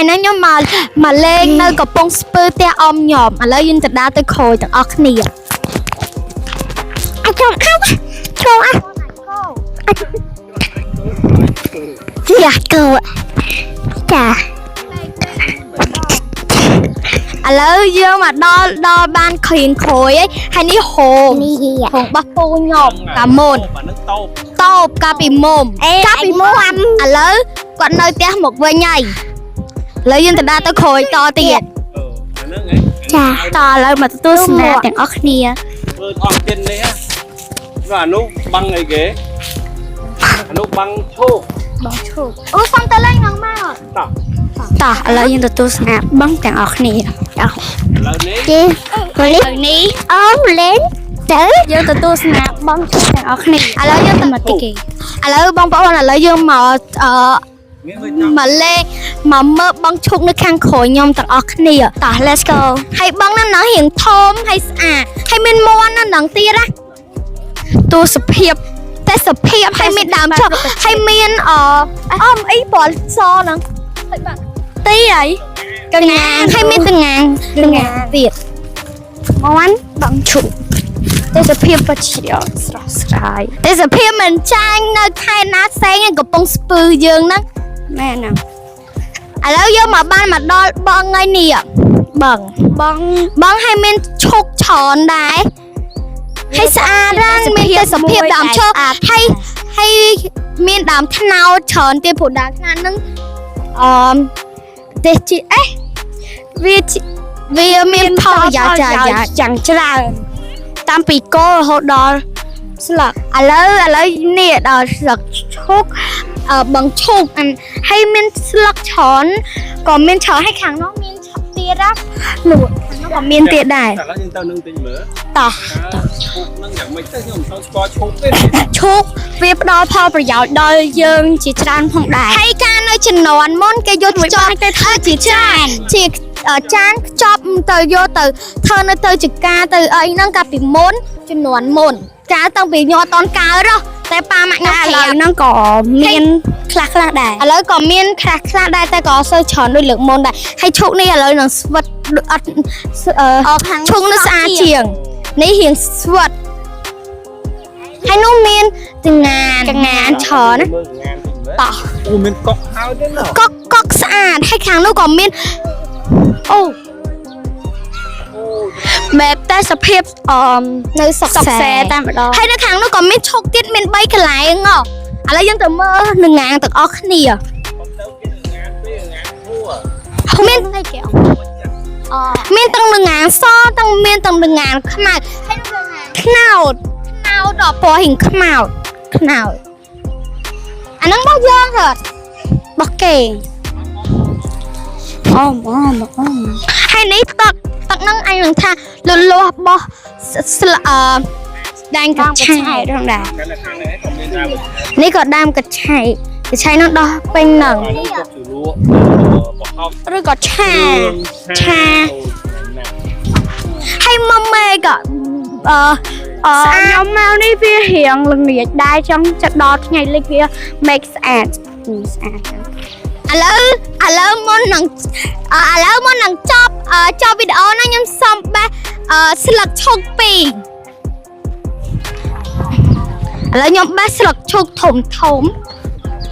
ថ្ងៃនេះខ្ញុំមកលេងនៅកំពង់ស្ពឺផ្ទះអមខ្ញុំឥឡូវយើងទៅដើរទៅខូចទាំងអស់គ្នាចូលចាគោចាឥឡូវយើងមកដល់បានឃ្រៀងក្រួយហើយនេះហងបោះពូខ្ញុំកាមុនតូបកាពីមុំឥឡូវគាត់នៅផ្ទះមកវិញហើយឥឡូវយើងទៅដើរទៅក្រួយតទៀតចាតឥឡូវមកទទួលស្នាទាំងអស់គ្នាធ្វើអស់ចិត្តនេះណាអានោះបាំងអីគេអានោះបាំងឈោកអូសុំទៅលេងហ្នឹងមកតឥឡូវយើងទទួលស្នាបងទាំងអស់គ្នាឥឡូវនេះអូលេងទៅយើងទទួលស្នាបងទាំងអស់គ្នាឥឡូវយើងទៅមកទីគេឥឡូវបងប្អូនឥឡូវយើងមកមកលេងមកមើលបងឈុកនៅខាងក្រោយខ្ញុំទាំងអស់គ្នាតោះ let's go ហើយបងហ្នឹងរៀងធំហើយស្អាតហើយមានមាន់ហ្នឹងទៀតណាទស្សភាពទេសភាពហើយមានដើមឈើហើយមានអីពណ៌សហ្នឹងហើយបាទទីហើយកងាងហើយមានតងាងទៀតមាន់បងឈុកទេសភាពបច្ជាស្រស់ស្រាយទេសភាពមិនចាញ់នៅខេត្តណាផ្សេងកំពង់ស្ពឺយើងហ្នឹងមែនហ្នឹងឥឡូវយើងមកបានមកដល់បងហើយនេះបងហើយមានឈុកច្រើនដែរហើយស្អាតណាស់មានទេសភាពដើមឈើហើយមានដើមថ្នោតច្រើនទៀតព្រោះដើមថ្នោតហ្នឹងទេសជាវាមានផលប្រយោជន៍យ៉ាងច្រើនតាមពីគល់រហូតដល់ស្លឹកឥឡូវនេះដល់ស្លឹកឈុកបងឈុកហើយមានស្លឹកច្រើនក៏មានច្រើនហើយខាងនោះមានទៀតណានោះខាងនោះក៏មានទៀតដែរតែយើងទៅនឹងទិញមើលតោះឈុកហ្នឹងយ៉ាងម៉េចទៅខ្ញុំមិនសូវស្គាល់ឈុកទេឈុកវាផ្ដល់ផលប្រយោជន៍ដល់យើងជាច្រើនផងដែរហើយការនៅជំនាន់មុនគេយកខ្ចប់ទៅធ្វើជាចានខ្ចប់ទៅយកទៅធ្វើនៅទៅចកាទៅអីហ្នឹងកាលពីមុនជំនាន់មុនកាលតាំងពីញ័រតនកើតតែប៉ាម៉ាក់ខ្ញុំឥឡូវហ្នឹងក៏មានខ្លះដែរឥឡូវក៏មានខ្លះដែរតែក៏អត់សូវច្រើនដូចលើកមុនដែរហើយឈុកនេះឥឡូវនឹងស្វិតអត់ឈុកនេះស្អាតជាងនេះរៀងស្វិតហើយនោះមានតងានច្រើនណាតោះអូមានកុកហើយទេណាកុកស្អាតហើយខាងនោះក៏មានអូបែបទេសភាពនៅសុកសែតែម្ដងហើយនៅខាងនោះក៏មានឈុកទៀតមាន3កន្លែងឥឡូវយើងទៅមើលនឹងងាងទាំងអស់គ្នាមានអីគេមានទាំងនឹងងាងសទាំងមានទាំងនឹងងាងខ្មៅហើយខ្នោតដល់ពណ៌រៀងខ្មៅអាហ្នឹងរបស់យើងហ៎របស់គេហើយនេះទឹកហ្នឹងអញនឹងថាលលាស់បោះដែងកញ្ឆៃហ្នឹងដែរនេះក៏ដើមកញ្ឆៃហ្នឹងដោះពេញហ្នឹងឬក៏ឆាហើយមកមេក៏ខ្ញុំមកនេះវារៀងល្ងាចដែរចង់ចិត្តដល់ថ្ងៃលិចវា make ស្អាតឥឡូវមុននឹងចប់វីដេអូណាខ្ញុំសុំបេះស្លឹកឈុក2ឥឡូវខ្ញុំបេះស្លឹកឈុកធំ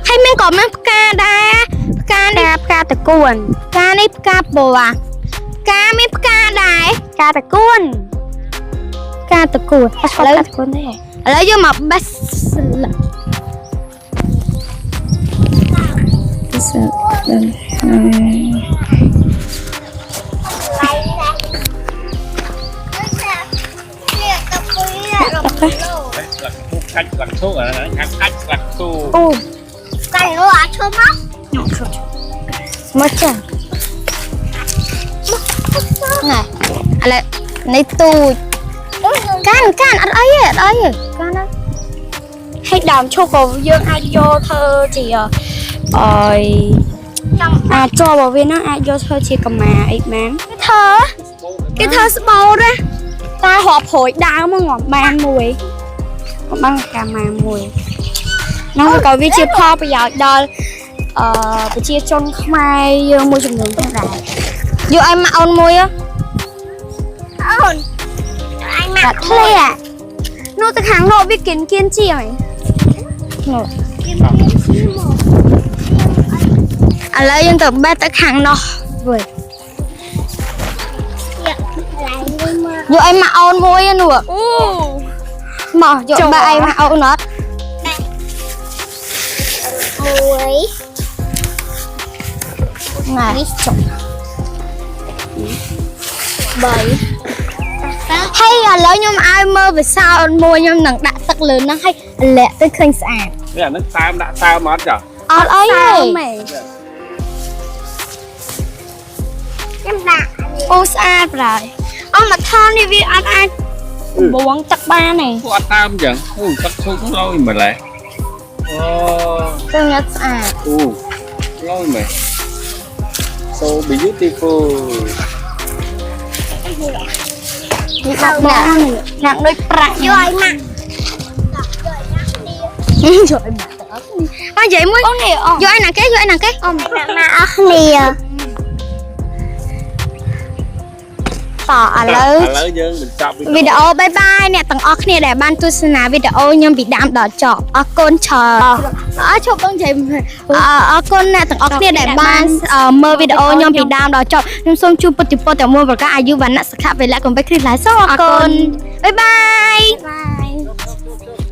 ហើយមានក៏មានផ្កាដែរផ្កានេះផ្កាតកួនផ្កានេះផ្កាពណ៌ផ្កាមានផ្កាដែរផ្កាតកួនឥឡូវយើងមកបេះស្លឹកកាច់ស្លាកឈូកកាច់ស្លាកឈូកអូកាច់អាឈូកមកចាណែឥឡូវនេះទូចកាន់អត់អីទេកាន់ណាហើយដើមឈូកក៏យើងអាចយកធ្វើជាអាចជាប់របស់វាហ្នឹងអាចយកធ្វើជាកម្មាអីបានគេធ្វើស្បូតណាតែរាប់ព្រួយដើមមកបានមួយកម្មាមួយហ្នឹងក៏វាជាផលប្រយោជន៍ដល់ ប្រជាជនខ្មែរយើងមួយចំនួនផងដែរយកឲ្យមកអូនមួយអូនឲ្យមកធ្លាក់នោះទៅខាងនោះវាគៀនជាងនោះឥឡូវយើងទៅបេះទៅខាងនោះវិញយកឲ្យមកអូនមួយនោះអូមកយកបេះឲ្យមកអូនអត់មួយណែចុះ3ហើយឥឡូវខ្ញុំឲ្យមើលវិសោអូនមួយខ្ញុំនឹងដាក់ទឹកលើហ្នឹងហើយលាក់ទៅឃើញស្អាតនេះអានឹងតាមដាក់តាមអត់ចា អត់អីទេខ្ញុំដាក់អូស្អាតប្រហើយអូមកថននេះវាអត់អាចបងទឹកបានទេពួកអត់តាមអញ្ចឹងអូទឹកឈុកឡយម្លេះអូ ទៅញ៉ាំស្អាតអូឡយមែន so beautiful នេះដាក់មកណាក់ដូចប្រាក់យកឲ្យម៉ាក់យកឲ្យម៉ាក់ទៅអត់អើនិយាយមួយអូននេះយកឲ្យណាគេអូនមកអស់គ្នាតឥឡូវយើងបញ្ចប់វីដេអូបាយបាយអ្នកទាំងអស់គ្នាដែលបានទស្សនាវីដេអូខ្ញុំពីដើមដល់ចប់អរគុណច្រើនជប់បងនិយាយអរគុណអ្នកទាំងអស់គ្នាដែលបានមើលវីដេអូខ្ញុំពីដើមដល់ចប់ខ្ញុំសូមជូនពុទ្ធិពរតែមួយប្រការអាយុវណ្ណៈសុខៈពលៈកុំបីគ្រីស្ទឡើយសូមអរគុណបាយបាយ